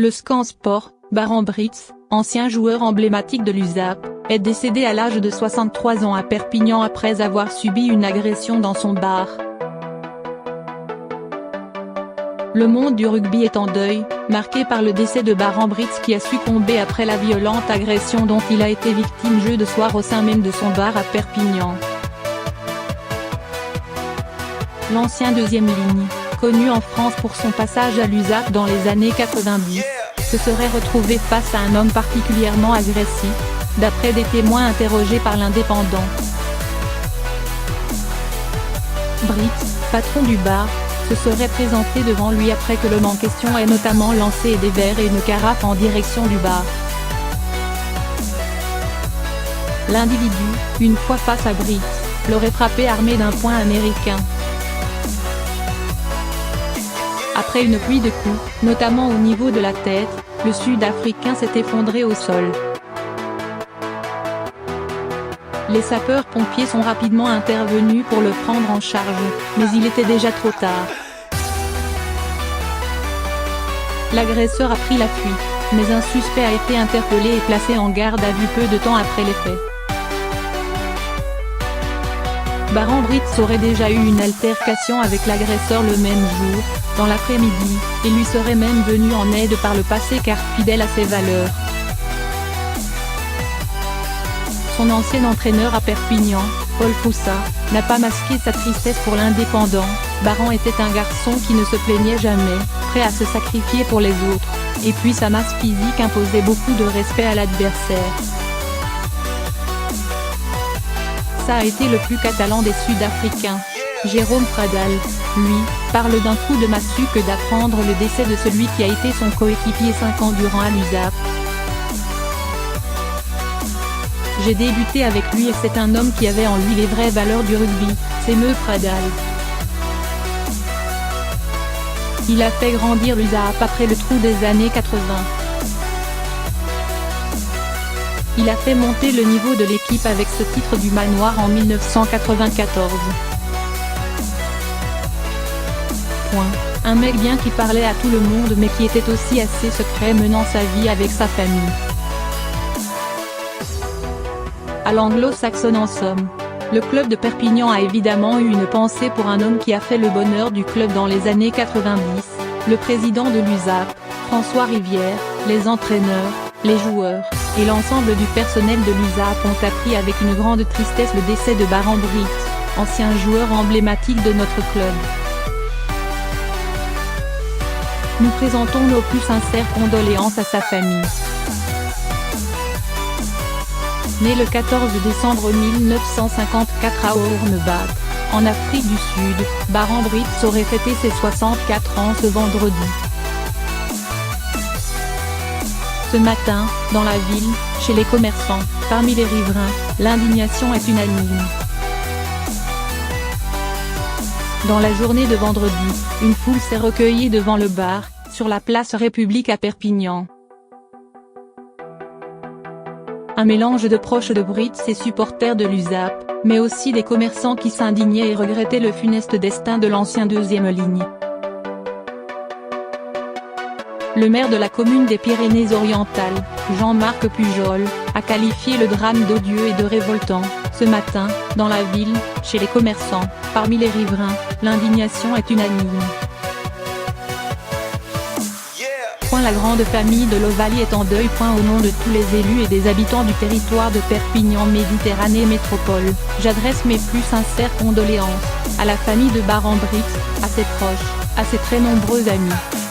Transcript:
Le Scansport, Baran Britz, ancien joueur emblématique de l'USAP, est décédé à l'âge de 63 ans à Perpignan après avoir subi une agression dans son bar. Le monde du rugby est en deuil, marqué par le décès de Baran Britz qui a succombé après la violente agression dont il a été victime jeudi soir au sein même de son bar à Perpignan. L'ancien deuxième ligne, connu en France pour son passage à l'USAP dans les années 90, se serait retrouvé face à un homme particulièrement agressif, d'après des témoins interrogés par l'Indépendant. Britz, patron du bar, se serait présenté devant lui après que l'homme en question ait notamment lancé des verres et une carafe en direction du bar. L'individu, une fois face à Britz, l'aurait frappé armé d'un poing américain. Après une pluie de coups, notamment au niveau de la tête, le Sud-Africain s'est effondré au sol. Les sapeurs-pompiers sont rapidement intervenus pour le prendre en charge, mais il était déjà trop tard. L'agresseur a pris la fuite, mais un suspect a été interpellé et placé en garde à vue peu de temps après les faits. Baran Britz aurait déjà eu une altercation avec l'agresseur le même jour, dans l'après-midi, et lui serait même venu en aide par le passé car fidèle à ses valeurs. Son ancien entraîneur à Perpignan, Paul Foussa, n'a pas masqué sa tristesse pour l'Indépendant. Baran était un garçon qui ne se plaignait jamais, prêt à se sacrifier pour les autres, et puis sa masse physique imposait beaucoup de respect à l'adversaire. Ça a été le plus catalan des Sud-Africains. Jérôme Pradal, lui, parle d'un coup de massue que d'apprendre le décès de celui qui a été son coéquipier 5 ans durant à l'USAP. J'ai débuté avec lui et c'est un homme qui avait en lui les vraies valeurs du rugby, s'émeut Pradal. Il a fait grandir l'USAP après le trou des années 80. Il a fait monter le niveau de l'équipe avec ce titre du manoir en 1994. Un mec bien qui parlait à tout le monde mais qui était aussi assez secret menant sa vie avec sa famille. À l'anglo-saxonne en somme. Le club de Perpignan a évidemment eu une pensée pour un homme qui a fait le bonheur du club dans les années 90, le président de l'USAP, François Rivière, les entraîneurs, les joueurs, et l'ensemble du personnel de l'USAP ont appris avec une grande tristesse le décès de Baran Britz, ancien joueur emblématique de notre club. Nous présentons nos plus sincères condoléances à sa famille. Né le 14 décembre 1954 à Hornbach, en Afrique du Sud, Baran Britz aurait fêté ses 64 ans ce vendredi. Ce matin, dans la ville, chez les commerçants, parmi les riverains, l'indignation est unanime. Dans la journée de vendredi, une foule s'est recueillie devant le bar, sur la place République à Perpignan. Un mélange de proches de Britz et supporters de l'USAP, mais aussi des commerçants qui s'indignaient et regrettaient le funeste destin de l'ancien deuxième ligne. Le maire de la commune des Pyrénées-Orientales, Jean-Marc Pujol, a qualifié le drame d'odieux et de révoltant. Ce matin, dans la ville, chez les commerçants, parmi les riverains, l'indignation est unanime. La grande famille de l'Ovalie est en deuil. Au nom de tous les élus et des habitants du territoire de Perpignan Méditerranée Métropole, j'adresse mes plus sincères condoléances à la famille de Baran Britz, à ses proches, à ses très nombreux amis.